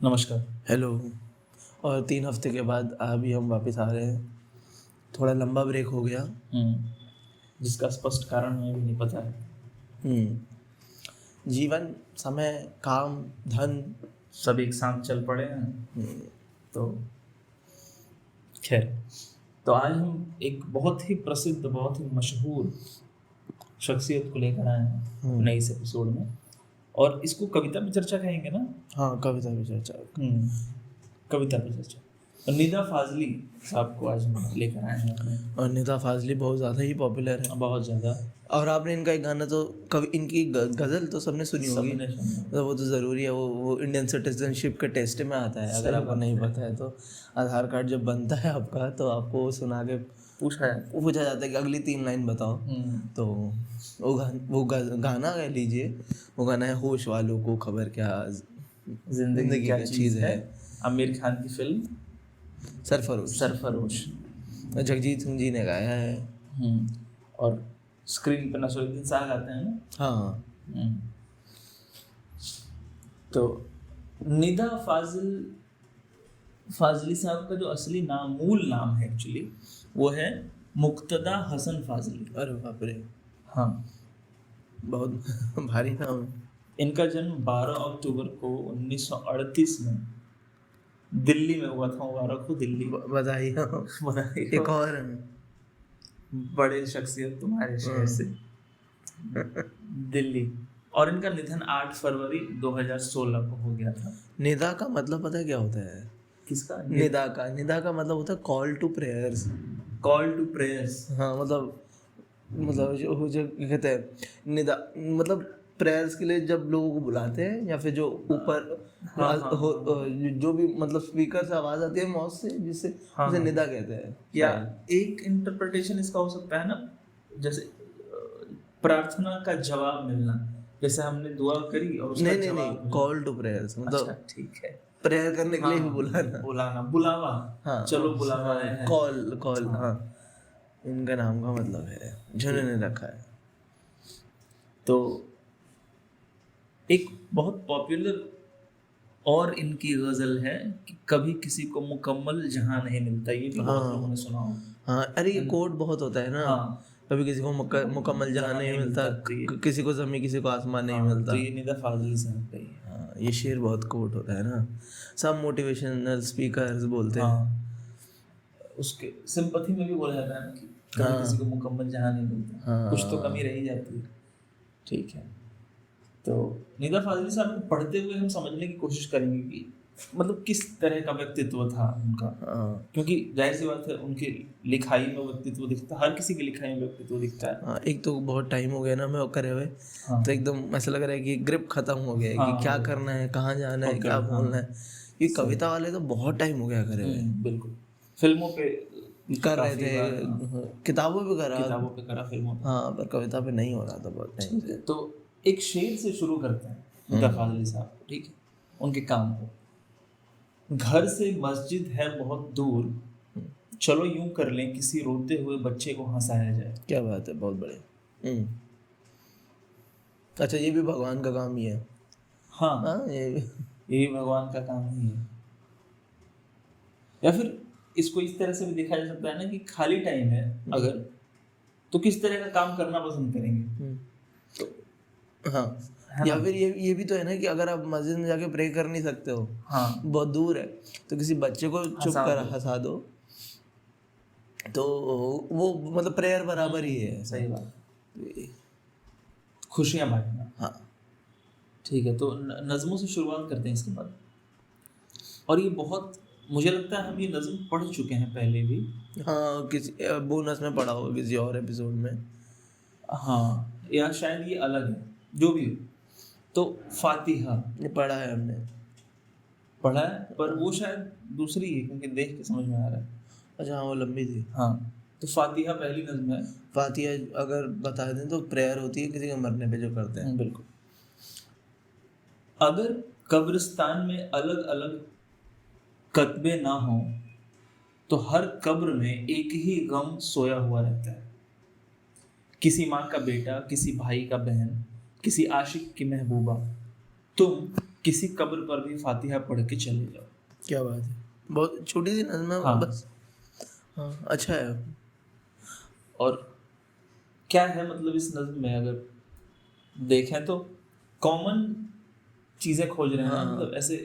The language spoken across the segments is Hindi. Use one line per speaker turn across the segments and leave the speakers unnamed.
नमस्कार।
हेलो। और 3 हफ्ते के बाद अभी हम वापस आ रहे हैं। थोड़ा लंबा ब्रेक हो गया।
जिसका स्पष्ट कारण हमें भी नहीं पता है।
जीवन, समय, काम, धन
सब एक साथ चल पड़े हैं। तो खैर, तो आज हम एक बहुत ही प्रसिद्ध, बहुत ही मशहूर शख्सियत को लेकर आए हैं अपने इस एपिसोड में। और इसको कविता पे चर्चा कहेंगे ना।
हाँ, कविता पे चर्चा।
कविता पे चर्चा। और निदा फाजली साहब को आज हम लेकर आए हैं अपने।
और निदा फाजली बहुत ज़्यादा ही पॉपुलर है।
बहुत ज़्यादा।
और आपने इनका एक गाना तो कभी इनकी गज़ल तो सबने सुनी होगी।
सबने सुनी।
तो वो तो ज़रूरी है, वो इंडियन सिटीजनशिप के टेस्ट में आता है। अगर आपको नहीं पता है तो आधार कार्ड जब बनता है आपका, तो आपको सुना के पूछा जाता है कि अगली 3 लाइन बताओ। तो वो गाना कह लीजिए, वो गाना है होश वालों को खबर क्या, जिंदगी क्या चीज़ है।
आमिर खान की फिल्म सरफरोश।
जगजीत सिंह जी ने गाया है।
और स्क्रीन पर नसरुद्दीन शाह गाते हैं ना।
हाँ।
तो निदा फाजली साहब का जो असली नाम, मूल नाम है एक्चुअली, वो है मुक्तदा हसन फाजली।
अरे बाप रे।
हाँ,
बहुत भारी नाम है।
इनका जन्म 12 अक्टूबर को 1938 में दिल्ली में हुआ था। मुबारक हो दिल्ली।
बधाई हो।
बधाई हो।
एक और
बड़े शख्सियत तुम्हारे शहर से दिल्ली। और इनका निधन 8 फरवरी 2016 को हो गया था।
निदा का मतलब पता है क्या होता है?
किसका?
निदा का मतलब होता है call to prayers.
Call to prayers.
हाँ, मतलब जो कहते हैं निदा, मतलब प्रेयर्स के लिए जब लोगों को बुलाते हैं, या फिर जो ऊपर जो भी मतलब स्पीकर से आवाज आती है मौत से, जिससे उसे निदा कहते हैं।
या एक इंटरप्रिटेशन इसका हो सकता है ना, जैसे प्रार्थना का जवाब मिलना, जैसे हमने दुआ करी और उसका जवाब
नहीं, कॉल टू प्रेयर्स मतलब
अच्छा, ठीक है,
प्रेयर करने के लिए भी
बुलावा।
हाँ,
चलो बुलावा है।
कॉल। हाँ, इनका नाम का मतलब है, जिन्होंने रखा है।
तो एक बहुत पॉपुलर और इनकी गजल है कि कभी किसी को मुकम्मल जहां नहीं मिलता। ये भी बहुत लोगों ने सुना होगा।
हाँ, अरे ये कोट बहुत होता है ना।
हाँ,
कभी किसी को मुकम्मल जहां नहीं मिलता, किसी को ज़मीन, किसी को आसमान नहीं मिलता।
तो ये निदा फाजली साहब का ही है।
हाँ, ये शेर बहुत कोट होता है ना। सब मोटिवेशनल स्पीकर्स बोलते हैं।
उसके सिंपैथी में भी बोला जाता है ना कि कभी किसी को मुकम्मल जहां नहीं मिलता, कुछ तो कमी रही जाती है। ठीक है, तो निदा फाजली साहब को पढ़ते हुए हम समझने की कोशिश करेंगे कि मतलब किस तरह का व्यक्तित्व था उनका। क्योंकि जाहिर सी बात है, उनकी लिखाई में व्यक्तित्व दिखता है, हर किसी की लिखाई में व्यक्तित्व दिखता है।
एक तो बहुत टाइम हो गया ना मैं करे हुए। तो एकदम ऐसा लग रहा है कि ग्रिप खत्म हो गया है कि क्या करना है, कहाँ जाना है, क्या बोलना है। ये कविता वाले तो बहुत टाइम हो गया करे हुए।
बिल्कुल, फिल्मों पे
कर रहे थे, किताबों पे
करा, फिल्मों पे।
हाँ, पर कविता पे नहीं हो रहा था बहुत टाइम से।
तो एक शेर से शुरू करते हैं निदा फाजली साहब, ठीक है, उनके काम को। घर से मस्जिद है बहुत दूर, चलो यूं कर लें किसी रोते हुए बच्चे को हंसाया जाए।
क्या बात है, बहुत बड़े। अच्छा, ये भी भगवान का काम ही है।
हाँ, ये भगवान का काम ही है। या फिर इसको इस तरह से भी देखा जा सकता है ना कि खाली टाइम है अगर, तो किस तरह का काम करना पसंद करेंगे। तो
हाँ, या फिर ये भी तो है ना कि अगर आप मस्जिद में जाके प्रे कर नहीं सकते हो,
हाँ,
बहुत दूर है, तो किसी बच्चे को चुप कर हंसा दो, तो वो मतलब प्रेयर बराबर ही है।
सही बात, खुशियां बांटना।
हाँ,
ठीक है, तो नज़मों से शुरुआत करते हैं इसके बाद। और ये बहुत, मुझे लगता है हम ये नज़म पढ़ चुके हैं पहले भी।
हाँ, किसी बोनस में पढ़ा होगा किसी और एपिसोड में।
हाँ, या शायद ये अलग है, जो भी हो। तो फातिहा
ये पढ़ा है हमने।
पढ़ा है, पर वो शायद दूसरी है क्योंकि देख के समझ में आ रहा है।
अच्छा, हाँ, वो लंबी थी।
हाँ, तो फातिहा पहली नज़म है।
फातिहा अगर बता दें तो प्रेयर होती है किसी के मरने पे जो करते हैं।
बिल्कुल। अगर कब्रिस्तान में अलग अलग कत्बे ना हो, तो हर कब्र में एक ही गम सोया हुआ रहता है। किसी माँ का बेटा, किसी भाई का बहन, किसी आशिक की महबूबा। तुम किसी कब्र पर भी फातिहा पढ़ के चले जाओ।
क्या बात है, बहुत छोटी सी नज़्म है
हाँ।
बस। हाँ अच्छा है।
और क्या है मतलब इस नज़्म में अगर देखें तो कॉमन चीजें खोज रहे हैं ना, मतलब ऐसे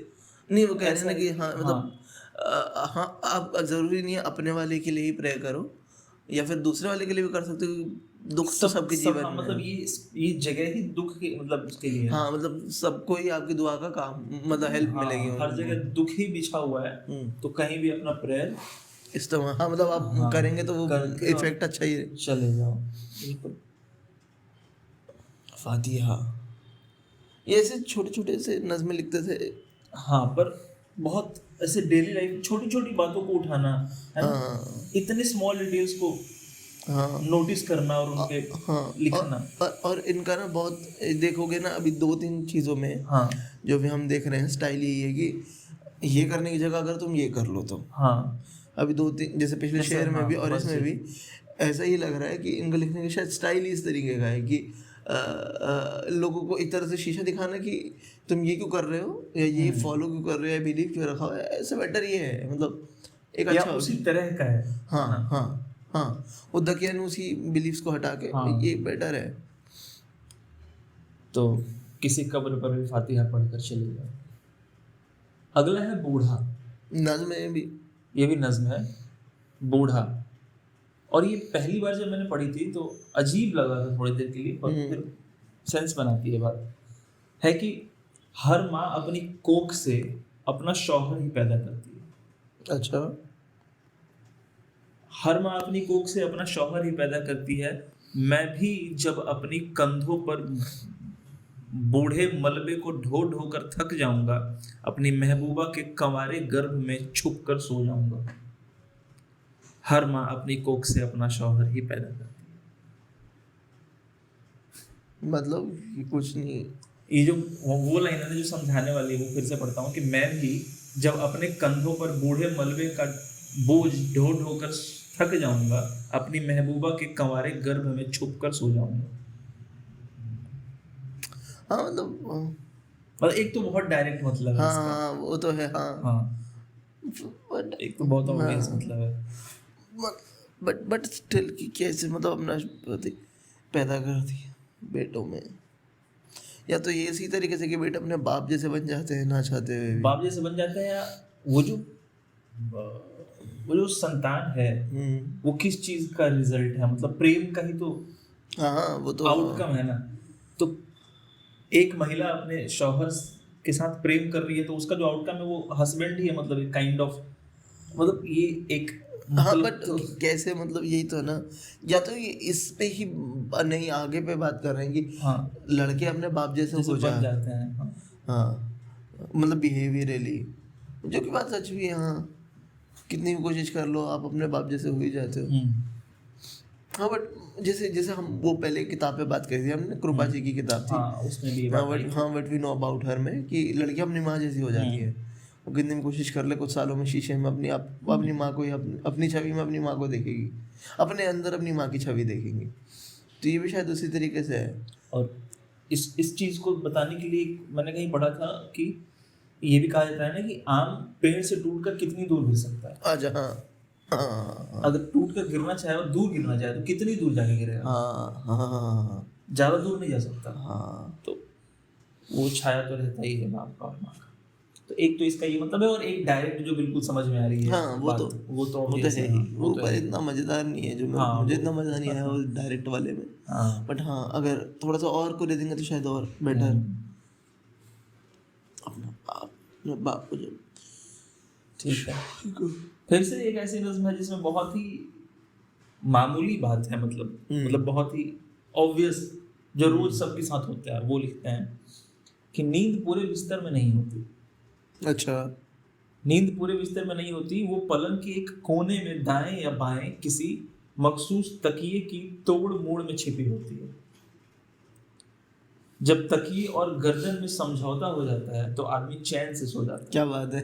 नहीं वो कह रहे हैं
ऐसा
ना
है
कि
कि
हाँ मतलब हाँ आप ज़रूरी नहीं है अपने वाले के लिए ही प्रे करो, या फिर दूसरे वाले के लिए भी कर सकते हो, दुख तो सबके जीवन
हाँ,
में
मतलब
है।
ये जगह ही दुख के मतलब उसके लिए है।
हाँ मतलब सबको ही आपकी दुआ का काम मतलब हेल्प
हाँ,
मिलेगी
हर
उनको।
जगह दुख ही बिछा हुआ है, तो कहीं भी अपना प्रेयर
इस्तेमाल, हाँ मतलब आप करेंगे तो वो
करके और
इफेक्ट अच्छा ही है।
चले जाओ। बिल्कुल।
फातिहा, ये ऐसे छोटे छोटे से नज़्में लिखते थे।
हाँ, पर बहुत ऐसे डेली लाइफ छोटी छोटी बातों को उठाना है ना,
हाँ
इतने स्मॉल डिटेल्स को
हाँ
नोटिस करना और उन पे
हाँ।
लिखना।
और इनका ना बहुत देखोगे ना अभी 2-3 चीज़ों में
हाँ
जो भी हम देख रहे हैं स्टाइल यही है कि ये करने की जगह अगर तुम ये कर लो तो
हाँ,
अभी 2-3 जैसे पिछले
जैसे
शेर में
हाँ,
भी और इसमें
मस्जिद।
भी ऐसा ही लग रहा है कि इनका लिखने का शायद स्टाइल ही इस तरीके का है कि लोगों को एक तरह से शीशा दिखाना कि तुम ये क्यों कर रहे हो, या ये फॉलो क्यों कर रहे हो, या बिलीव क्यों रखा हुआ है, ऐसे बेटर ये है मतलब एक
या
अच्छा
उसी तरह का है।
हाँ
ना?
हाँ हाँ, वो दकियानूसी बिलीव्स को हटा के
हाँ।
ये बेटर है।
तो किसी कब्र पर भी फातिहा पढ़कर चले जाओ। अगला है बूढ़ा।
नज़्म में भी
ये भी नज्म है, बूढ़ा। और ये पहली बार जब मैंने पढ़ी थी तो अजीब लगा था थोड़ी देर के लिए, पर फिर सेंस बनाती है बात। है कि हर माँ अपनी कोख से अपना शौहर ही पैदा करती है।
अच्छा,
हर माँ अपनी कोख से अपना शौहर ही पैदा करती है। मैं भी जब अपनी कंधों पर बूढ़े मलबे को ढो ढो कर थक जाऊंगा, अपनी महबूबा के कंवारे गर्भ में छुप कर सो जाऊंगा। हर माँ अपनी कोख से अपना शौहर ही पैदा करती
मतलब ये कुछ नहीं।
है। ये जो वो लाइन है जो समझाने वाली है, वो फिर से पढ़ता हूँ कि मैं भी जब अपने कंधों पर बूढ़े मलबे का बोझ ढो ढो कर थक जाऊंगा, अपनी महबूबा के कंवारे गर्भ में छुप कर सो जाऊंगा।
हाँ मतलब
मतलब एक तो बहुत डायरेक्ट मतलब है इसका।
हाँ वो तो है हाँ।
हाँ,
बट
एक तो बहुत ऑब्वियस मतलब है।
बट स्टिल कि कैसे मतलब अपना पति पैदा कर दिया बेटों में, या तो ये इसी तरीके से कि बेटे अपने बाप जैसे बन जाते हैं ना चाहते हुए भी।
बाप जैसे बन जाते हैं, या वो जो संतान है वो किस चीज का रिजल्ट है, मतलब प्रेम का ही तो
हाँ वो तो
आउटकम है ना। तो एक महिला अपने शौहर के साथ प्रेम कर रही है तो उसका जो आउटकम है वो हस्बैंड ही है, मतलब एक काइंड ऑफ, मतलब ये एक
हाँ
मतलब
बट कैसे मतलब यही तो है ना, या तो ये इस पे ही नहीं आगे पे बात कर रहे हैं कि
हाँ
लड़के अपने बाप जैसे हो
बन जाते हैं। हाँ,
हाँ मतलब बिहेवियरली, जो कि बात सच भी है। हाँ कितनी भी कोशिश कर लो आप अपने बाप जैसे हो ही जाते हो। हाँ बट जैसे जैसे हम वो पहले किताब पे बात करी थी हमने, कृपा जी की किताब थी।
हाँ, उसमें भी ये
हाँ
बात आई थी।
हाँ what we know about her में कि लड़की अपनी माँ जैसी हो जाती है। वो कितनी भी कोशिश कर ले कुछ सालों में शीशे में अपनी माँ को ही अपनी छवि में अपनी माँ को देखेगी, अपने अंदर अपनी माँ की छवि देखेंगी। तो ये भी शायद उसी तरीके से है।
और इस चीज को बताने के लिए मैंने कहीं पढ़ा था कि ये भी कहा जाता है ना कि आम पेड़ से टूटकर कितनी दूर गिर सकता है।
अच्छा हाँ हाँ
अगर टूट कर गिरना चाहे और दूर गिरना चाहे तो कितनी दूर जाके गिरेगा,
हाँ हाँ हाँ
ज्यादा दूर नहीं जा सकता।
हाँ।
तो वो छाया तो रहता ही है बाप का और माँ का। तो एक तो इसका ये मतलब है, और एक डायरेक्ट जो बिल्कुल समझ में आ रही है
हाँ वो
बात,
तो
obvious
है ही।
वो
वो
तो
पर
है।
इतना मजेदार नहीं है जो
हाँ,
मुझे इतना मजा नहीं आया वो डायरेक्ट वाले में।
हाँ,
बट हाँ अगर थोड़ा सा और को दे देंगे तो शायद और बेटर। अपने बाप को जो
ठीक है। फिर से एक ऐसी नज़्म है जिसमें बहुत ही मामूली बात है, मतलब बहुत ही ऑब्वियस जो रोज सबके साथ होता है। वो लिखते हैं कि नींद पूरे बिस्तर में नहीं होती।
अच्छा
नींद पूरे बिस्तर में नहीं होती, वो पलंग के एक कोने में दाएं या बाएं किसी मखसूस तकिए की तोड़ मोड़ में छिपी होती है। जब तकिए और गर्दन में समझौता हो जाता है तो आदमी चैन से सो जाता है।
क्या बात है।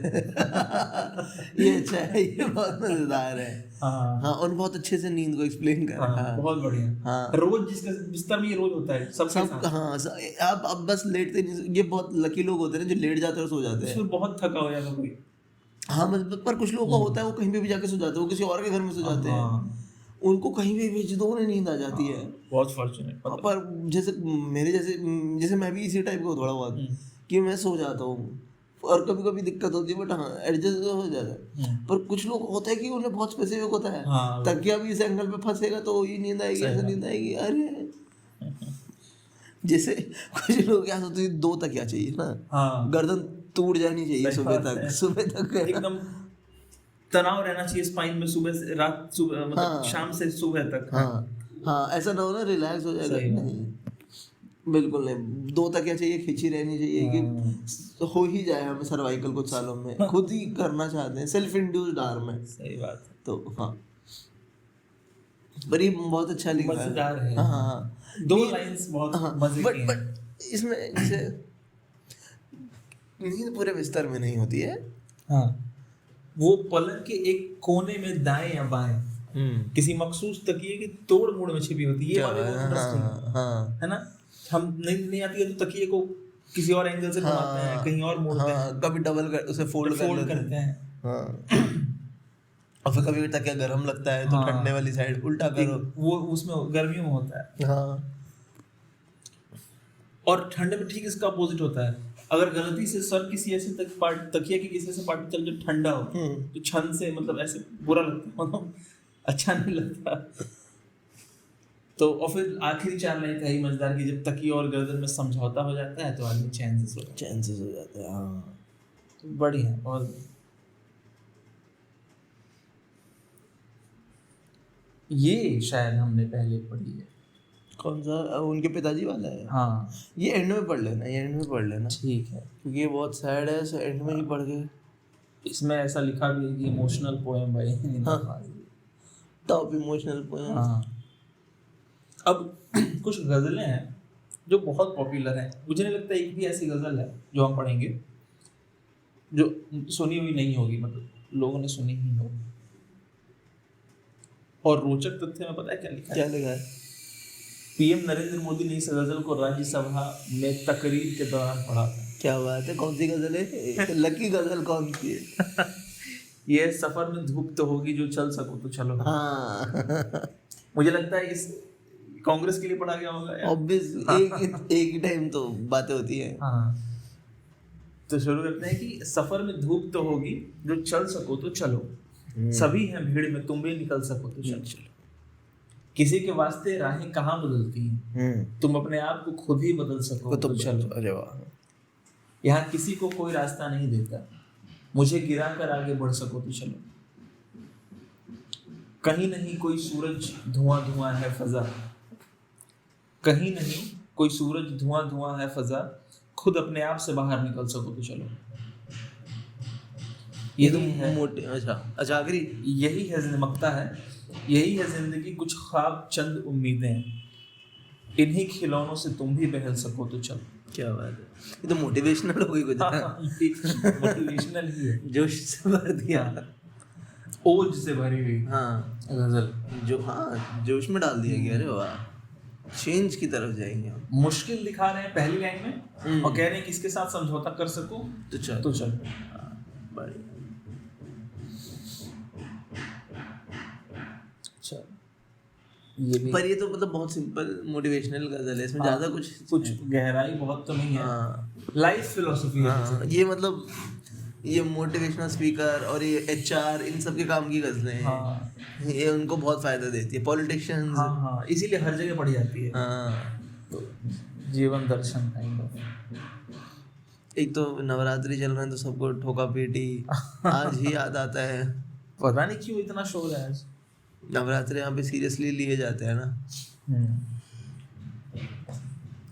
ये अच्छा है, ये बहुत मजेदार है।
हाँ
हाँ, और बहुत अच्छे से नींद को एक्सप्लेन कर रहा है।
बहुत बढ़िया।
हाँ,
रोज जिसका बिस्तर में ये रोज होता है सबके
सब
साथ।
हाँ अब बस लेटते नहीं, ये बहुत लकी लोग होते हैं जो लेट जाते हैं और सो जाते हैं।
फिर बहुत थका हो जाएगा कोई।
हाँ मतलब, पर कुछ लोगों का होता है वो कहीं पे भी जाके सो जाते हैं, वो किसी और के घर में सो जाते हैं,
हाँ
उनको कहीं भी भेज दो उन्हें नींद आ जाती है।
बहुत फॉर्चुनेट।
हाँ, पर जैसे मेरे जैसे मैं भी इसी टाइप का हूँ थोड़ा बहुत, कि मैं सो जाता हूँ और कभी कभी दिक्कत होती है, बट हाँ एडजस्ट हो जाता है। पर कुछ लोग होता है कि उन्हें बहुत स्पेसिफिक होता है,
हाँ,
तकिया भी इस एंगल पे फंसेगा तो ये नींद आएगी, ऐसे नींद आएगी। अरे जैसे कुछ लोग क्या सोचते हैं 2 तकिया चाहिए ना,
हाँ
गर्दन टूट जानी चाहिए सुबह तक
एकदम तनाव रहना चाहिए स्पाइन में, सुबह से रात, सुबह मतलब
हाँ,
शाम से सुबह तक।
हाँ ऐसा ना हो ना रिलैक्स हो जाएगा, नहीं बिल्कुल नहीं। 2 तकिया चाहिए, खिंची रहनी चाहिए कि हो ही जाए हमें सर्वाइकल कुछ सालों में, खुद ही करना चाहते हैं, सेल्फ इंड्यूस्ड आर्म है।
सही बात है।
तो हाँ, पर ये बहुत अच्छा लिखा है।
मजेदार है।
हाँ
2 लाइंस बहुत मजे की हैं।
बट इसमें जैसे नींद पूरे बिस्तर में नहीं होती है।
हाँ वो पलंग के एक कोने में दाएं या बाएं किसी मखसूस तकिए की तोड़ मोड़ में छिपी होती है। ये बात बहुत इंटरेस्टिंग है ना। हम नहीं आती है तो तकिए को किसी और एंगल से घुमाते हैं, कहीं और मोड़ते हैं,
कभी डबल कर उसे फोल्ड
करते हैं।
और फिर कभी तकिया गर्म लगता है तो ठंडे वाली साइड उल्टा करो,
वो उसमें गर्मियों में होता है।
हाँ,
और ठंडे में ठीक इसका अपोजिट होता है। अगर गलती से सर किसी ऐसे तकिया की किसी ऐसे पार्ट चल जो ठंडा हो तो छन से मतलब ऐसे बुरा लगता है, मतलब अच्छा नहीं लगता। तो और फिर आखिरी 4 लाइन का ही मजेदार कि जब तकिया और गर्दन में समझौता हो जाता है तो आदमी चैन से सो
जाता है। हाँ
तो बढ़िया। और ये शायद हमने पहले पढ़ी है।
कौन सा? उनके पिताजी वाला है।
हाँ
ये एंड में पढ़ लेना, ये एंड में पढ़ लेना,
ठीक है,
क्योंकि ये बहुत सैड है, सो एंड में ही पढ़ के।
इसमें ऐसा लिखा भी है कि emotional poem by Nida Fazli,
top emotional poem.
हाँ अब कुछ गजलें हैं जो बहुत पॉपुलर हैं। मुझे नहीं लगता एक भी ऐसी गजल है जो हम पढ़ेंगे जो सुनी हुई नहीं होगी, मतलब लोगों ने सुनी ही होगी। और रोचक तथ्य में पता है क्या लिखा
है?
पीएम नरेंद्र मोदी ने इस गजल को राज्यसभा में तकरीर के दौरान पढ़ा था।
क्या बात है, कौन सी गजल है? लकी गजल कौन सी है?
ये सफर में धूप तो होगी जो चल सको तो चलो।
हाँ
मुझे लगता है इस कांग्रेस के लिए पढ़ा गया होगा यार।
ऑब्वियस, एक ही टाइम तो बातें होती है।
हाँ तो शुरू करते हैं कि सफर में धूप तो होगी जो चल सको तो चलो, सभी हैं भीड़ में तुम भी निकल सको तो चलो, किसी के वास्ते राहें कहाँ बदलती हैं, तुम अपने आप को खुद ही बदल सको तो चलो।
अरे वाह,
यहाँ किसी को कोई रास्ता नहीं देता, मुझे गिरा कर आगे बढ़ सको तो चलो, कहीं नहीं कोई सूरज धुआं धुआं है फजा, कहीं नहीं कोई सूरज धुआं धुआं है फजा, खुद अपने आप से बाहर निकल सको तो चलो। यही है
मोटे, अच्छा आखिरी,
यही है मकता है, यही है जिंदगी, कुछ ख्वाब चंद उम्मीदें, इन्हीं खिलौनों से तुम भी बहल सको तो चलो।
क्या बात है, ये तो मोटिवेशनल हो गई कुछ।
मोटिवेशनल ही है,
जोश से भर दिया,
ओज से भरी हुई
हाँ
गजल,
जो हाँ जोश में डाल दिया गया। अरे वाह, चेंज की तरफ जाएंगे हम।
मुश्किल दिखा रहे हैं पहली लाइन में और कह रहे हैं कि इसके साथ समझौता कर सको तो चलो।
बढ़िया।
अच्छा ये भी,
पर ये तो मतलब बहुत सिंपल मोटिवेशनल गजल है, इसमें ज्यादा कुछ
गहराई बहुत तो नहीं है। लाइफ फिलोसफी है
ये, मतलब ये मोटिवेशनल स्पीकर और ये एचआर इन सब के काम की गजलें हैं। ये उनको बहुत फायदा देती है, पॉलिटिशियंस।
हाँ इसीलिए हर जगह पढ़ी जाती है। तो जीवन दर्शन काइंड ऑफ।
एक तो नवरात्रि चल रहे हैं तो सबको ठोका पीटी आज ही याद आता है।
पता नहीं क्यों इतना शोर है आज।
नवरात्रि यहाँ पे सीरियसली लिए जाते हैं ना।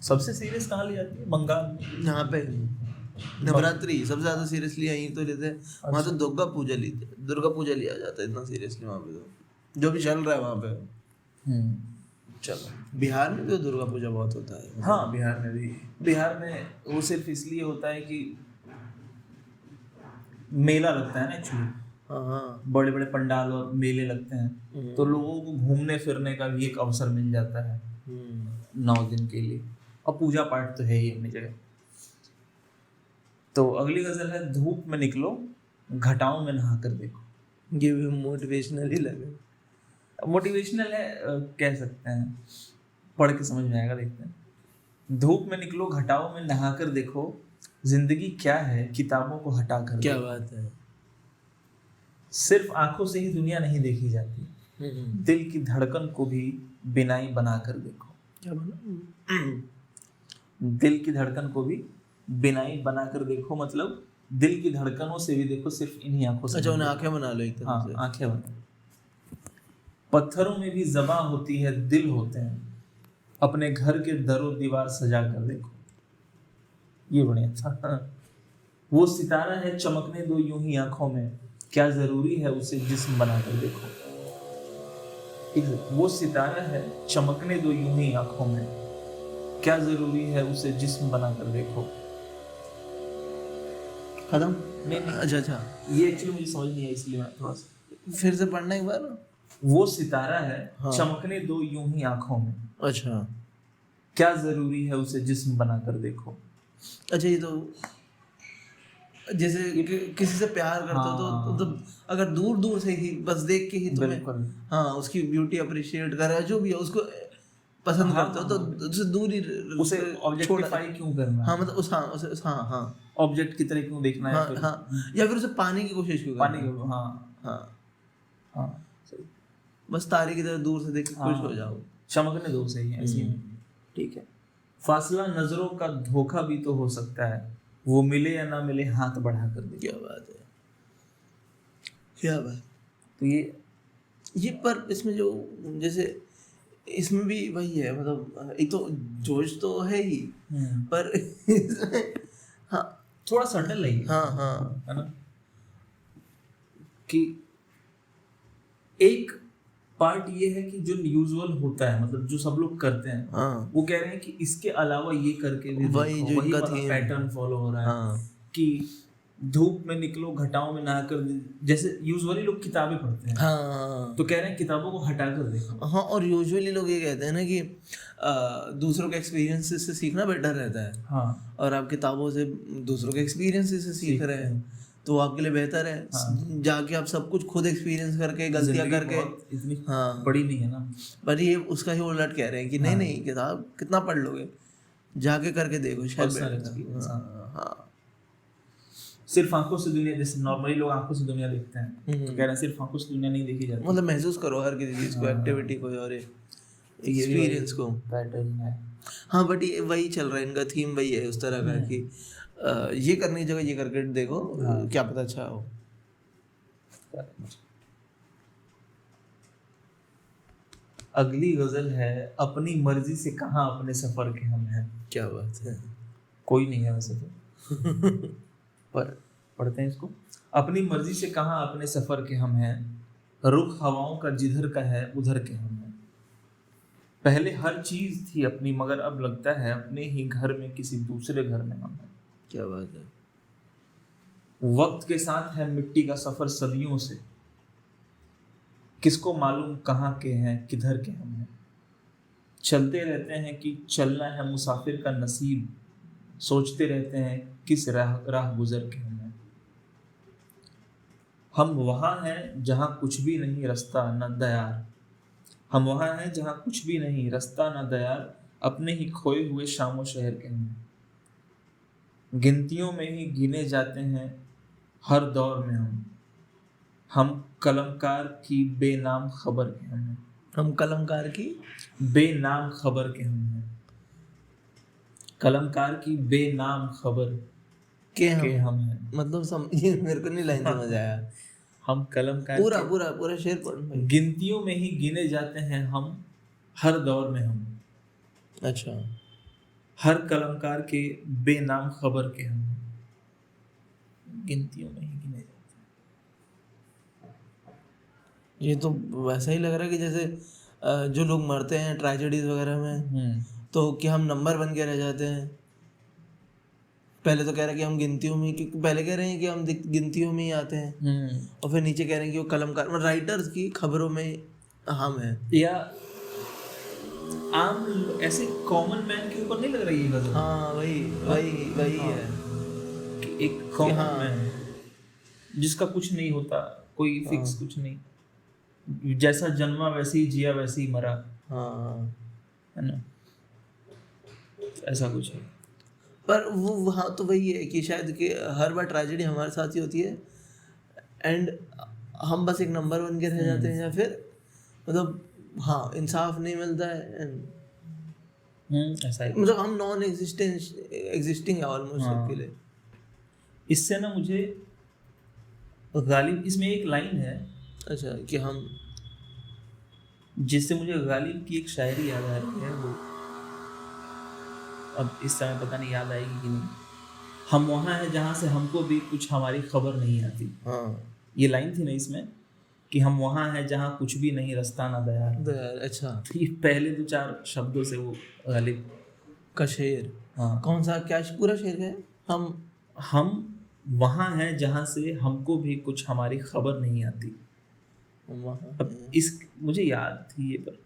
सबसे सीरियस कहाँ ली जाती है? बंगाल।
यहाँ पे नवरात्रि सबसे ज्यादा सीरियसली यहीं तो लेते हैं। वहाँ तो दुर्गा पूजा लिया जाता है इतना सीरियसली वहाँ पे, तो जो भी चल रहा है वहाँ पे। चलो, बिहार में भी तो दुर्गा पूजा बहुत होता है।
हाँ बिहार में भी, बिहार में वो सिर्फ इसलिए होता है कि मेला लगता है ना एक्चुअली,
हाँ
बड़े बड़े पंडाल और मेले लगते हैं, तो लोगों को घूमने फिरने का भी एक अवसर मिल जाता है 9 दिन के लिए, और पूजा पाठ तो है ही अपनी जगह। तो अगली गजल है, धूप में निकलो घटाओं में नहा कर देखो।
ये भी मोटिवेशनल ही लगे।
मोटिवेशनल है, कह सकते हैं, पढ़ के समझ में आएगा, देखते हैं। धूप में निकलो घटाओं में नहा कर देखो, जिंदगी क्या है किताबों को हटा कर
क्या
देखो।
बात है।
सिर्फ आंखों से ही दुनिया नहीं देखी जाती, दिल की धड़कन को भी बिनाई बना कर देखो।
क्या बना?
दिल की धड़कन को भी बिनाई बना कर देखो, मतलब दिल की धड़कनों से भी देखो, सिर्फ इन्हीं आंखों से।
अच्छा, उन्हें आंखें बना लो एक तरह
हाँ,
से।
आंखें बना। पत्थरों में भी ज़बां होती है, दिल होते हैं, अपने घर के दरो दीवार सजा कर देखो। ये बढ़िया था। वो सितारा है चमकने दो यूं ही आंखों में, क्या जरूरी है उसे जिस्म बनाकर देखो। वो सितारा है चमकने दो यूं ही आंखों में, क्या जरूरी है उसे जिस्म बनाकर देखो। खत्म? नहीं।
अच्छा,
ये एक्चुअली मुझे समझ नहीं आई, इसलिए मैं थोड़ा सा
फिर से पढ़ना एक बार।
वो सितारा है
हाँ।
चमकने दो यूं ही आंखों में,
अच्छा,
क्या जरूरी है उसे जिस्म बनाकर देखो।
अच्छा, ये तो जैसे किसी से प्यार करते हो तो अगर दूर दूर से ही बस देख के ही तुम्हें,
बिल्कुल,
हाँ, उसकी ब्यूटी अप्रिशिएट कर रहा है, जो भी है उसको पसंद करते हो, तो उससे दूर ही
उसे ऑब्जेक्टिफाई क्यों करना है?
हाँ, मतलब उस हाँ
ऑब्जेक्ट की तरह क्यों देखना है?
हाँ, या फिर उसे पाने की कोशिश क्यों करना
पानी
है?
को, हाँ सही।
बस तारे की तरह दूर से देख के खुश हो जाओ।
चमकने दो, सही है, ऐसी ठीक है। फासला नजरों का धोखा भी तो हो सकता है, वो मिले या ना मिले हाथ बढ़ा कर दे।
क्या बात है, क्या बात।
तो
ये पर इसमें जो जैसे इसमें भी वही है, मतलब एक तो जोश तो है ही, पर हाँ
थोड़ा सटल है,
हाँ
है ना, कि एक पार्ट ये है कि जो यूजुअल होता है, मतलब जो सब लोग करते हैं, वो कह रहे हैं कि इसके अलावा ये करके भी
वही जो
वही पैटर्न फॉलो हो रहा है, कि धूप में निकलो घटाओं में नहाकर, जैसे यूजुअली लोग किताबें पढ़ते हैं, तो कह रहे हैं किताबों को हटा कर देखो।
हाँ, और यूजुअली लोग ये कहते हैं ना कि दूसरों के एक्सपीरियंस से सीखना बेटर रहता है।
हाँ,
और आप किताबों से दूसरों के एक्सपीरियंस से सीख रहे हैं, तो आपके लिए बेहतर है। जाके आप सब कुछ खुद एक्सपीरियंस करके, गलतियां करके,
इतनी बड़ी नहीं है ना।
पर ये उसका ही उलट कह रहे हैं कि नहीं, किताब कितना पढ़ लोगे, जाके करके देखो, शायद। हाँ,
सिर्फ आंखों से दुनिया, जैसे नॉर्मली लोग आंखों से दुनिया देखते हैं, तो कह रहे हैं सिर्फ आंखों से दुनिया नहीं देखी जाती,
मतलब महसूस करो हर किसी चीज को, एक्टिविटी को और एक्सपीरियंस को।
पैटर्न है।
हाँ, बट ये वही चल रहा है, इनका थीम वही है उस तरह का कि ये करने की जगह ये करके देखो, क्या पता अच्छा हो।
अगली गजल है, अपनी मर्जी से कहाँ अपने सफर के हम हैं।
क्या बात है।
कोई नहीं है वैसे तो पर पढ़ते हैं इसको। अपनी मर्जी से कहाँ अपने सफर के हम हैं, रुख हवाओं का जिधर का है उधर के हम हैं। पहले हर चीज थी अपनी, मगर अब लगता है अपने ही घर में किसी दूसरे घर में हम हैं।
क्या बात है।
वक्त के साथ है मिट्टी का सफर सदियों से, किसको मालूम कहाँ के हैं किधर के हम हैं। चलते रहते हैं कि चलना है मुसाफिर का नसीब, सोचते रहते हैं किस राह गुजर के हम हैं। हम वहाँ हैं जहाँ कुछ भी नहीं रास्ता न दयार, हम वहाँ हैं जहाँ कुछ भी नहीं रास्ता न दयार, अपने ही खोए हुए शामो शहर के हम हैं। गिनतियों में ही गिने जाते हैं हर दौर में हम कलमकार की बेनाम खबर के हम हैं।
हम कलमकार की
बेनाम खबर के हम हैं। कलमकार की बेनाम खबर के हम हैं।
मतलब ये मेरे को नहीं लाइन समझ आया।
हम कलमकार
पूरा शेर पढ़।
गिनतियों में ही गिने जाते हैं हम हर दौर में हम।
अच्छा।
हर कलमकार के बेनाम खबर के हम हैं, गिनतियों में ही गिने जाते हैं।
ये तो वैसा ही लग रहा है कि जैसे जो लोग मरते हैं ट्रेजेडीज वगैरह में, तो कि हम नंबर बन के रह जाते हैं। पहले तो कह रहे हैं कि हम गिनतियों में, क्योंकि पहले कह रहे हैं कि हम गिनतियों में ही आते हैं, और फिर नीचे कह रहे हैं कि वो कलमकार राइटर्स की खबरों में हम हैं।
या आम ऐसे कॉमन मैन के ऊपर नहीं लग रही है गजल?
हाँ वही है
कि एक कॉमन मैन जिसका कुछ नहीं होता, कोई फिक्स कुछ नहीं, जैसा जन्मा वैसे ही जिया वैसे ही मरा, है ना, ऐसा कुछ है।
पर वो हाँ तो वही है कि शायद कि हर बार ट्रेजेडी हमारे साथ ही होती है, एंड हम बस एक नंबर बन के रह जाते हैं, या फिर मतलब हाँ इंसाफ नहीं मिलता है,
ऐसा ही
मतलब हम नॉन एग्जिस्टिंग है ऑलमोस्ट सबके लिए।
इससे ना मुझे गालिब, इसमें एक लाइन है
अच्छा कि हम,
जिससे मुझे गालिब की एक शायरी याद आ रही है, वो अब इस समय पता नहीं याद आएगी कि नहीं। हम वहाँ हैं जहाँ से हमको भी कुछ हमारी खबर नहीं आती। ये लाइन थी ना इसमें कि हम वहाँ हैं जहाँ कुछ भी नहीं रास्ता ना दयार।
अच्छा
ये पहले 2-4 शब्दों से वो गालिब
का शेर।
हाँ
कौन सा, क्या पूरा शेर है?
हम वहाँ हैं जहाँ से हमको भी कुछ हमारी खबर नहीं आती। अब इस मुझे याद थी ये, पर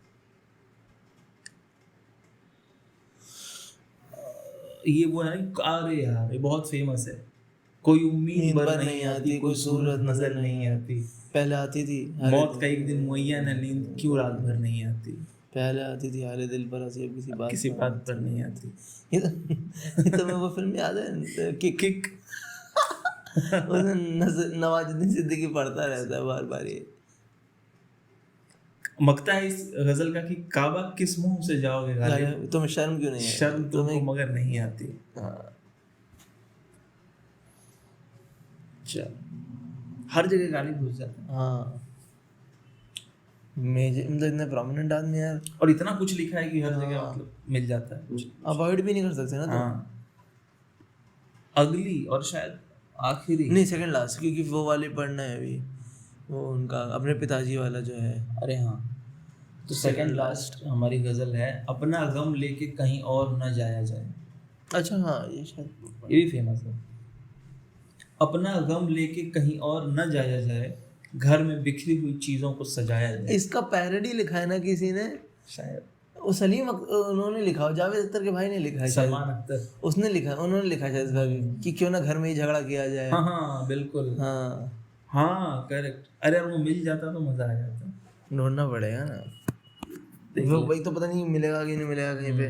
ये वो है ना, अरे यार ये बहुत फेमस है, कोई उम्मीद बर नहीं आती, कोई सूरत नजर नहीं आती,
पहले आती थी
मौत का एक दिन मुअय्यन है, नींद क्यों रात भर नहीं आती,
पहले आती थी हाले दिल पर हंसी, अब किसी बात
पर नहीं आती।
ये तो मैं वो फिल्म याद है किक उसमें नवाजुद्दीन सिद्दीकी पढ़ता रहता है बार बार ये
मकता है इस गजल का कि काबा किस मुंह से जाओगे गालिब,
तुम्हें शर्म क्यों नहीं है,
शर्म तुमको मगर नहीं आती। चल हर जगह गालिब घुस जाते हैं।
हाँ मतलब इतने प्रोमिनेंट आदमी यार,
और इतना कुछ लिखा है कि हर जगह मतलब मिल जाता है,
अवॉइड भी नहीं कर सकते ना।
हाँ अगली और शायद आखिरी
नहीं सेकंड लास्ट, क्योंकि वो वाली पढ़ना है अभी, वो उनका अपने पिताजी वाला जो है।
अरे हाँ, तो सेकंड लास्ट हमारी गजल है, अपना गम लेके कहीं और न जाया जाए।
अच्छा हाँ ये शायद
ये भी फेमस है। अपना गम लेके कहीं और न जाया जाए, घर में बिखरी हुई चीजों को सजाया जाए।
इसका पैरोडी लिखा है ना किसी ने,
शायद
वो सलीम उन्होंने लिखा, जावेद अख्तर के भाई ने लिखा है,
सलमान अख्तर
उसने लिखा, उन्होंने लिखा है शायद कि क्यों ना घर में ही झगड़ा किया जाए।
हाँ बिल्कुल, हाँ करेक्ट। अरे वो मिल जाता तो मजा आ जाता,
ढूंढना पड़ेगा ना, वो वही तो पता नहीं मिलेगा कि नहीं मिलेगा कहीं पे।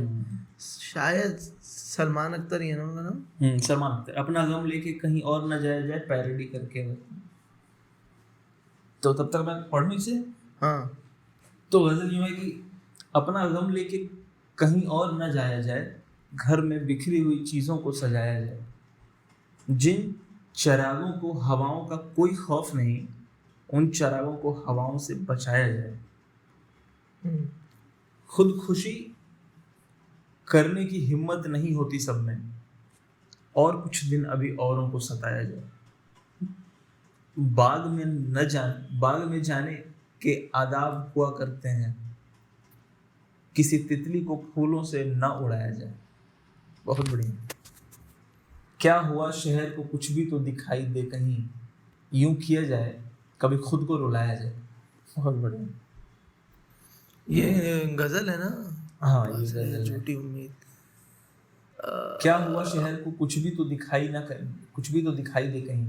शायद सलमान अख्तर ही है ना उनका नाम।
सलमान अख्तर, अपना गम लेके कहीं और न जाया जाए, पैरोडी करके। तो तब तक मैं पढ़ लूं इसे।
हाँ
तो गजल यूं है कि अपना गम लेके कहीं और न जाया जाए, घर में बिखरी हुई चीजों को सजाया जाए, जिन चरागों को हवाओं का कोई खौफ नहीं, उन चरागों को हवाओं से बचाया जाए। खुद खुशी करने की हिम्मत नहीं होती सब में, और कुछ दिन अभी औरों को सताया जाए। बाग में जाने के आदाब हुआ करते हैं, किसी तितली को फूलों से ना उड़ाया जाए। बहुत बढ़िया। क्या हुआ शहर को कुछ भी तो दिखाई दे कहीं, यूं किया जाए कभी खुद को रुलाया जाए। बहुत बढ़िया।
ये गजल है ना।
हाँ ये गजल है।
झूठी उम्मीद।
क्या हुआ शहर को कुछ भी तो दिखाई दे कहीं,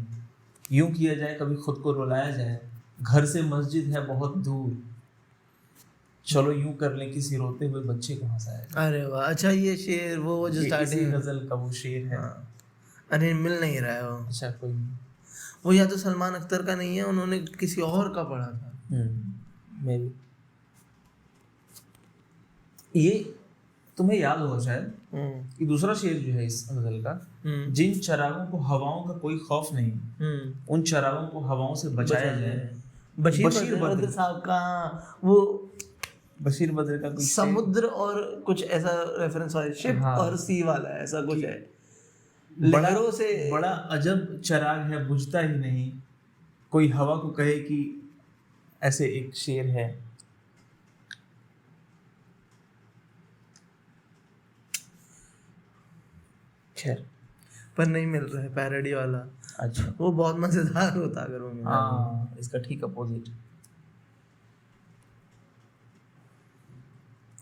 यूं किया जाए कभी खुद को रुलाया जाए। घर से मस्जिद है बहुत दूर, चलो यूं कर लें किसी रोते हुए बच्चे को हंसाया।
अरे वाह, अच्छा ये शेर वो जो स्टार्टिंग
गजल का वो शेर है।
अरे मिल नहीं रहा है वो।
अच्छा कोई नहीं,
वो या तो सलमान अख्तर का नहीं है, उन्होंने किसी और का पढ़ा था।
May be. ये तुम्हें याद होगा शायद कि दूसरा शेर जो है इस गजल का, जिन चरागों को हवाओं का कोई खौफ नहीं, उन चरागों को हवाओं से बचाया जाए।
बशीर बद्र साहब का वो,
बशीर बद्र का कुछ
समुद्र और कुछ ऐसा रेफरेंस है, शिप और सी वाला ऐसा कुछ है।
लहरों से बड़ा अजब चराग है बुझता ही नहीं, कोई हवा को कहे कि ऐसे एक शेर है। खैर,
पर नहीं मिल रहा है पैरोडी वाला।
अच्छा,
वो बहुत मजेदार होता अगर वो मिला।
हाँ, इसका ठीक अपोजिट।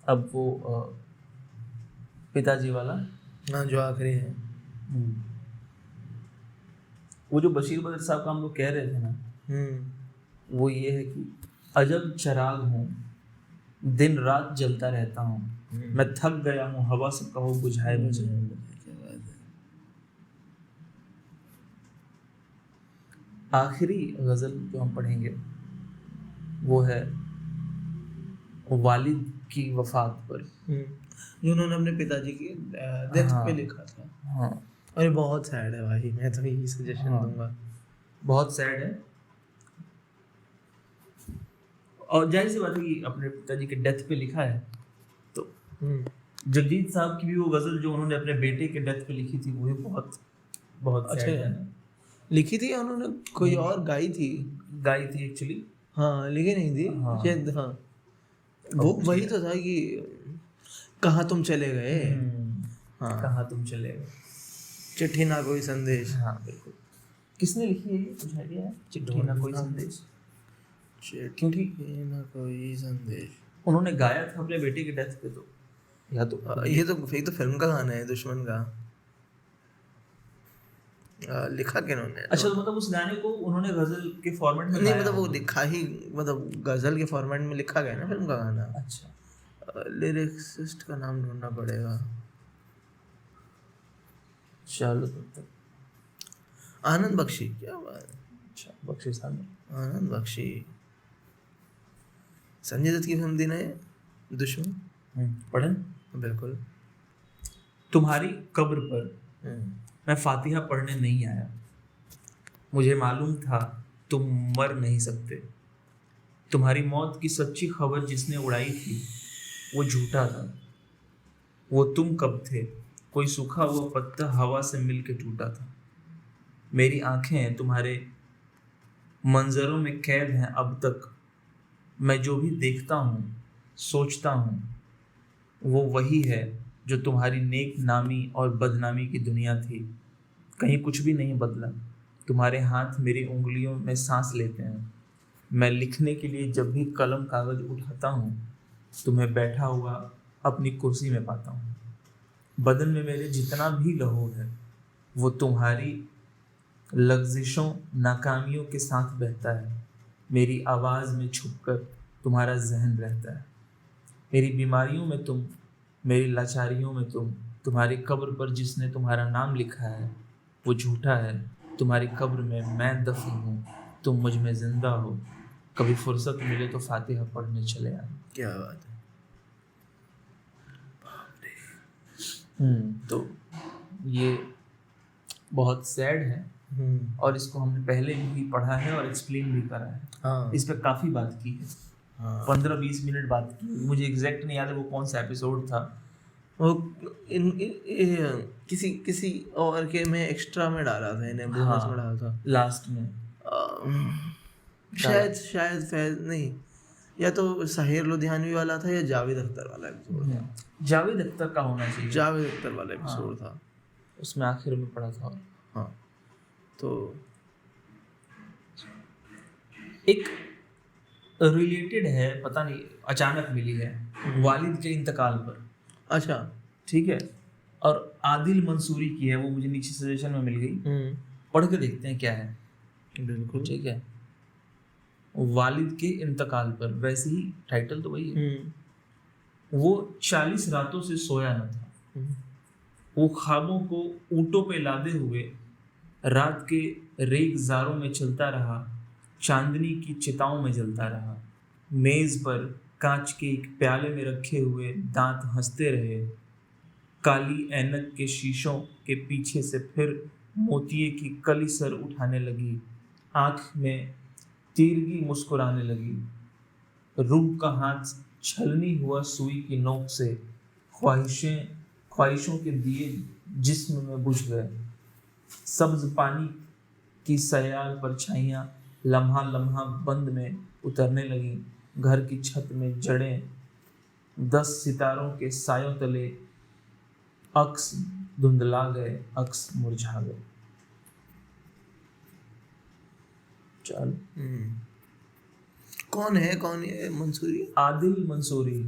अब वो पिताजी वाला,
हाँ जो आखिरी है।
वो जो बशीर बद्र साहब का हम लोग कह रहे थे ना, वो ये है कि अजब चराग हूँ, दिन रात जलता रहता हूँ, मैं थक गया हूँ, हवा से कहो बुझाए मुझे। आखिरी गजल जो हम पढ़ेंगे वो है वालिद की वफात पर,
जो उन्होंने अपने पिताजी की डेथ
हाँ,
पे लिखा था।
हाँ,
अरे बहुत सैड है भाई, मैं तो यही सजेशन
हाँ,
दूंगा।
बहुत सैड है। और जाहिर सी बात है कि अपने पिताजी के डेथ पे लिखा है, तो जगजीत साहब की भी वो गजल जो उन्होंने अपने बेटे के डेथ पे लिखी थी, वो भी बहुत बहुत
अच्छा
सैड है।
लिखी थी या उन्होंने कोई और गाई थी?
गाई थी एक्चुअली,
हाँ लिखी नहीं थी
हाँ।
शायद। हाँ वो वही तो था कि कहाँ तुम चले गए। हाँ
कहाँ तुम चले गए,
चिट्ठी ना कोई संदेश।
हाँ बिल्कुल। किसने लिखी है ये, कुछ आइडिया है? चिट्ठी ना कोई संदेश, क्योंकि
ना कोई संदेश
उन्होंने गाया था अपने बेटे के डेथ पे, तो या तो
ये तो फिल्म का गाना है दुश्मन का। लिखा किन्होंने?
अच्छा, तो मतलब उस गाने को उन्होंने गजल के फॉर्मेट में
नहीं
गाया
मतलब वो
है?
लिखा ही मतलब गजल के फॉर्मेट में लिखा गया ना फिल्म का गाना।
अच्छा,
लिरिक्सिस्ट का नाम ढूंढना पड़ेगा।
चलो तब तक।
आनंद बख्शी, क्या बात है।
अच्छा, बख्शी साहब,
आनंद बख्शी। संजय दत्त की फिल्म थी ना ये, दुश्मन।
पढ़ें।
बिल्कुल।
तुम्हारी कब्र पर मैं फातिहा पढ़ने नहीं आया, मुझे मालूम था तुम मर नहीं सकते। तुम्हारी मौत की सच्ची खबर जिसने उड़ाई थी वो झूठा था। वो तुम कब थे, कोई सूखा हुआ पत्ता हवा से मिल के टूटा था। मेरी आंखें तुम्हारे मंजरों में कैद हैं अब तक। मैं जो भी देखता हूँ सोचता हूँ वो वही है जो तुम्हारी नेक नामी और बदनामी की दुनिया थी। कहीं कुछ भी नहीं बदला। तुम्हारे हाथ मेरी उंगलियों में सांस लेते हैं। मैं लिखने के लिए जब भी कलम कागज उठाता हूँ तुम्हें बैठा हुआ अपनी कुर्सी में पाता हूँ। बदन में मेरे जितना भी लहू है वो तुम्हारी लग्जिशों नाकामियों के साथ बहता है। मेरी आवाज़ में छुपकर तुम्हारा जहन रहता है। मेरी बीमारियों में तुम, मेरी लाचारियों में तुम। तुम्हारी कब्र पर जिसने तुम्हारा नाम लिखा है वो झूठा है। तुम्हारी कब्र में मैं दफन हूँ, तुम मुझ में जिंदा हो। कभी फुर्सत मिले तो फातिहा पढ़ने चले आए।
क्या बात है।
तो ये बहुत सैड है और इसको हमने पहले भी पढ़ा है और एक्सप्लेन भी करा है।
हाँ
इस पर काफ़ी बात की है।
हाँ
15-20 मिनट बात की। मुझे एग्जैक्ट नहीं याद है वो कौन सा एपिसोड था।
वो किसी और के में एक्स्ट्रा में डाला था इन्हें, बोनस में डाला था
लास्ट में।
शायद फैज नहीं, या तो साहिर लुधियानवी वाला था या जावेद अख्तर वाला एपिसोड था।
जावेद अख्तर का होना चाहिए।
जावेद अख्तर वाला एपिसोड था,
उसमें आखिर में पड़ा था।
हाँ तो
एक रिलेटेड है, पता नहीं अचानक मिली है, वालिद के इंतकाल पर।
अच्छा
ठीक है, और आदिल मंसूरी की है, वो मुझे नीचे सजेशन में मिल गई। पढ़ के देखते हैं क्या है।
बिल्कुल
ठीक है, वालिद के इंतकाल पर, वैसे ही टाइटल तो वही है। वो 40 रातों से सोया न था। वो ख्वाबों को ऊँटों पे लादे हुए रात के रेगजारों में चलता रहा, चांदनी की चिताओं में जलता रहा। मेज पर कांच के एक प्याले में रखे हुए दांत हंसते रहे। काली ऐनक के शीशों के पीछे से फिर मोतिये की कली सर उठाने लगी। आँख में तीरगी मुस्कुराने लगी। रूह का हाथ छलनी हुआ सुई की नोक से ख्वाहिशों के दिए जिस्म में बुझ गए। सब्ज पानी की सयाल परछाइयाँ लम्हा लम्हा बंद में उतरने लगी। घर की छत में जड़ें 10 सितारों के सायों तले अक्स धुंधला गए अक्स मुरझा गए। चल
कौन है मंसूरी?
आदिल मंसूरी।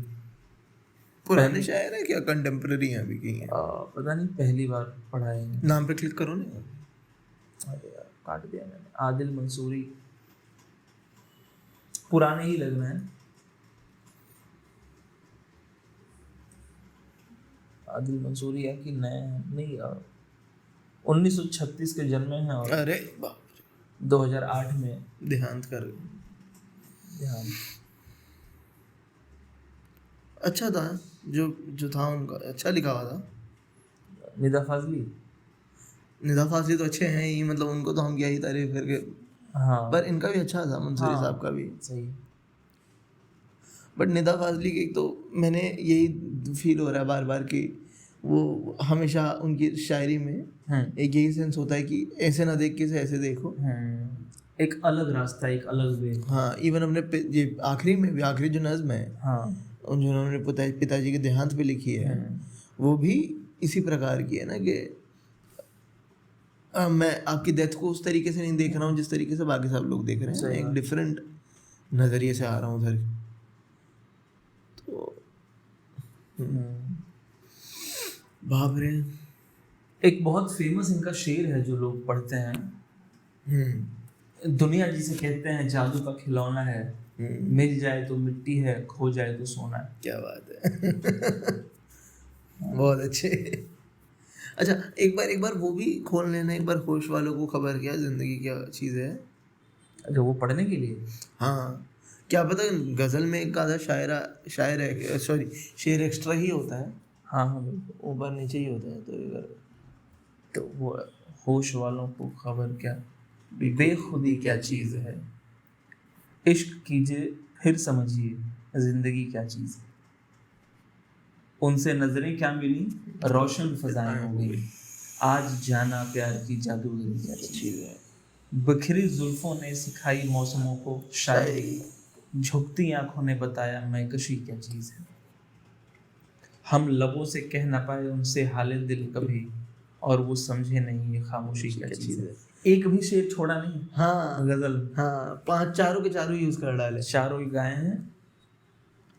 पुराने शायर है क्या, कंटेम्प्रेरी हैं अभी की हैं?
पता नहीं, पहली बार पढ़ा है।
नाम पे क्लिक करो ना।
अरे यार काट दिया मैंने। आदिल मंसूरी पुराने ही लग रहे हैं। आदिल मंसूरी है कि नए हैं? नहीं, 1936 के जन्मे हैं और
अरे बाप,
2008 में
देहांत कर।
ध्यान।
अच्छा था जो था उनका, अच्छा लिखा हुआ था।
निदा फाजली।
निदा फाजली तो अच्छे हैं ही, मतलब उनको तो हम क्या ही तारीफ करके।
हाँ
पर इनका भी अच्छा था, मंसूरी साहब का भी
सही।
बट निदा फाजली की तो मैंने यही फील हो रहा है बार बार कि वो हमेशा उनकी शायरी में एक यही सेंस होता है कि ऐसे ना देख के ऐसे देखो।
एक अलग रास्ता, एक अलग वे।
हाँ, इवन अपने ये आखिरी में भी, आखिरी जो नज्म है जिन्होंने पिताजी के देहांत पे लिखी है, वो भी इसी प्रकार की है ना कि मैं आपकी डेथ को उस तरीके से नहीं देख रहा हूँ जिस तरीके से बाकी सब लोग देख रहे हैं, एक डिफरेंट नज़रिए से आ रहा हूँ उधर। तो बाप रे।
एक बहुत फेमस इनका शेर है जो लोग पढ़ते हैं, दुनिया जिसे कहते हैं जादू का खिलौना है, मिल जाए तो मिट्टी है, खो जाए तो सोना है।
क्या बात है। बहुत अच्छे। अच्छा, एक बार वो भी खोल लेना, एक बार होश वालों को खबर क्या जिंदगी क्या चीज़ है।
अच्छा, वो पढ़ने के लिए?
हाँ, क्या पता गज़ल में एक आधा शायर है, सॉरी शेर एक्स्ट्रा ही होता है।
हाँ
ऊपर नीचे ही होता है।
तो वो होश वालों को खबर क्या, बेखुदी क्या चीज़ है, इश्क कीजिए फिर समझिए जिंदगी क्या चीज़ है, उनसे नजरें क्या मिली रोशन फजाएं हो गई, आज जाना प्यार की जादूगरी क्या चीज़ है, बिखरी जुल्फों ने सिखाई मौसमों को शायरी, झुकती आंखों ने बताया मैं कशी क्या चीज़ है, हम लबों से कह न पाए उनसे हाले दिल कभी, और वो समझे नहीं ये खामोशी क्या चीज़ है। एक भी शेर छोड़ा नहीं।
हाँ
गजल।
हाँ, चारों के चारों यूज कर डाले,
चारों ही गाए हैं।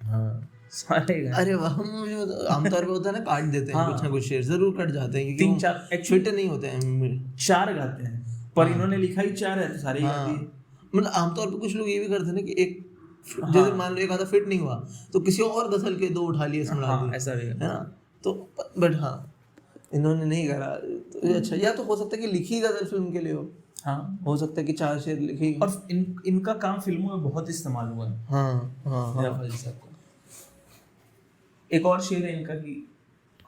हाँ
सारे गाए।
अरे वाह, आमतौर पे होता है ना काट देते हैं, कुछ ना कुछ शेर जरूर कट जाते हैं,
3-4
फिट नहीं होते हैं।
4 गाते हैं, पर इन्होंने लिखा ही 4 है तो सारे ही गाते हैं।
मतलब आमतौर पे कुछ लोग ये भी करते हैं ना कि एक जैसे मान लो एक आधा फिट नहीं हुआ तो किसी और गजल के 2 उठा लिए, सुना दिए,
ऐसा भी
है ना। तो बट हाँ, इन्होंने नहीं करा तो अच्छा। या तो हो सकता है कि लिखी गजल फिल्म के लिए हो।
हाँ,
हो सकता है कि 4 शेर लिखे।
और इनका काम फिल्मों में बहुत इस्तेमाल हुआ है।
हाँ।
एक और शेर है इनका कि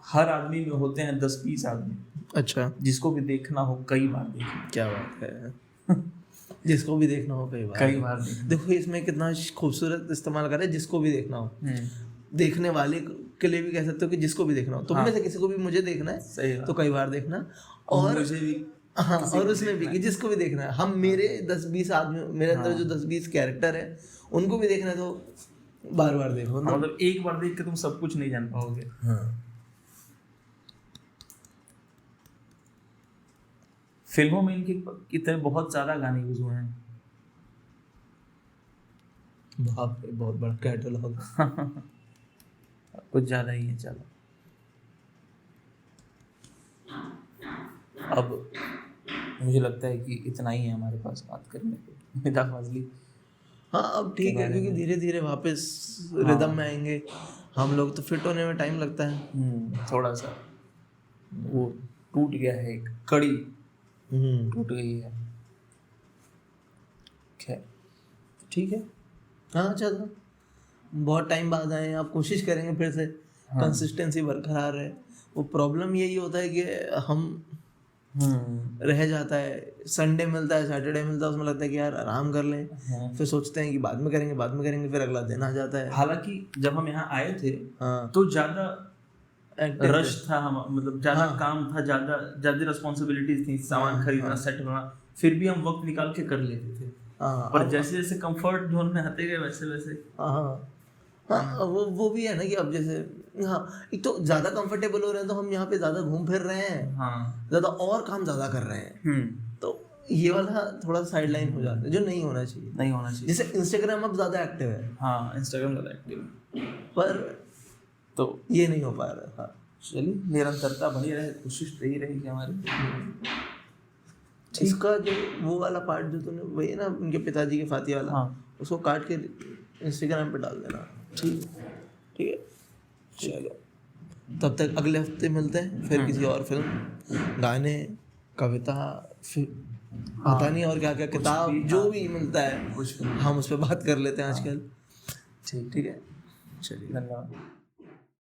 हर आदमी में होते हैं 10-20 आदमी,
अच्छा,
जिसको भी देखना हो कई बार देखना।
क्या बात है। जिसको भी देखना हो कई बार देखो, इसमें कितना खूबसूरत इस्तेमाल कर रहे हैं, जिसको भी देखना हो। देखने वाले के लिए भी कह सकते हो कि जिसको भी देखना हो, तुम में से किसी को भी मुझे देखना है तो कई बार देखना, और मुझे भी, हाँ, और उसमें भी कि जिसको भी देखना है। हम मेरे 10-20 आदमी, मेरे अंदर जो 10-20 कैरेक्टर है उनको भी देखना है तो बार बार देखो।
मतलब एक बार देख के तुम सब कुछ नहीं जान पाओगे।
हाँ।
फिल्मों में इनके कितने बहुत ज्यादा गाने यूज हुए हैं।
बहुत बड़ा कैटलॉग।
कुछ ज्यादा ही है। चलो अब मुझे लगता है कि इतना ही है हमारे पास बात करने को निदा फाजली।
हाँ, अब ठीक है, क्योंकि धीरे धीरे वापस रिदम में आएंगे हम लोग, तो फिट होने में टाइम लगता है।
थोड़ा सा वो टूट गया है, एक कड़ी टूट गई है। खैर ठीक है।
हाँ चलो, बहुत टाइम बाद आए, आप कोशिश करेंगे फिर से कंसिस्टेंसी बरकरार है। वो प्रॉब्लम यही होता है कि हम रह जाता है, संडे मिलता है, सैटरडे मिलता है, उसमें लगता है कि यार आराम कर लें, फिर सोचते हैं कि बाद में करेंगे, फिर अगला दिन आ जाता है।
हालांकि जब हम यहाँ आए थे तो ज्यादा रश था, हम मतलब ज्यादा काम था, ज्यादा रिस्पॉन्सिबिलिटीज थी, सामान खरीदना, सेट होना, फिर भी हम वक्त निकाल के कर लेते थे। पर जैसे जैसे कंफर्ट जोन में आते गए वैसे वैसे
हाँ वो भी है ना कि अब जैसे हाँ एक तो ज़्यादा कंफर्टेबल हो रहे हैं तो हम यहाँ पे ज़्यादा घूम फिर रहे हैं,
हाँ
ज़्यादा और काम ज़्यादा कर रहे हैं, तो ये वाला थोड़ा साइड लाइन हो जाता है जो नहीं होना चाहिए।
नहीं होना चाहिए।
जैसे इंस्टाग्राम अब ज़्यादा एक्टिव है,
हाँ इंस्टाग्राम ज़्यादा एक्टिव,
पर
तो
ये नहीं हो पा रहा। हाँ
चलिए निरंतरता बनी रहे, कोशिश रही रहेगी हमारी।
इसका जो वो वाला पार्ट जो तूने वही है ना उनके पिताजी के फाती वाला,
हाँ।
उसको काट के इंस्टाग्राम पे डाल देना।
ठीक
ठीक है चलो, तब तक अगले हफ्ते मिलते हैं फिर किसी और फिल्म, गाने, कविता, फिर पता नहीं और क्या क्या किताब
भी,
जो भी मिलता है
कुछ
हम उस पर बात कर लेते हैं आजकल।
ठीक
ठीक है चलिए
धन्यवाद।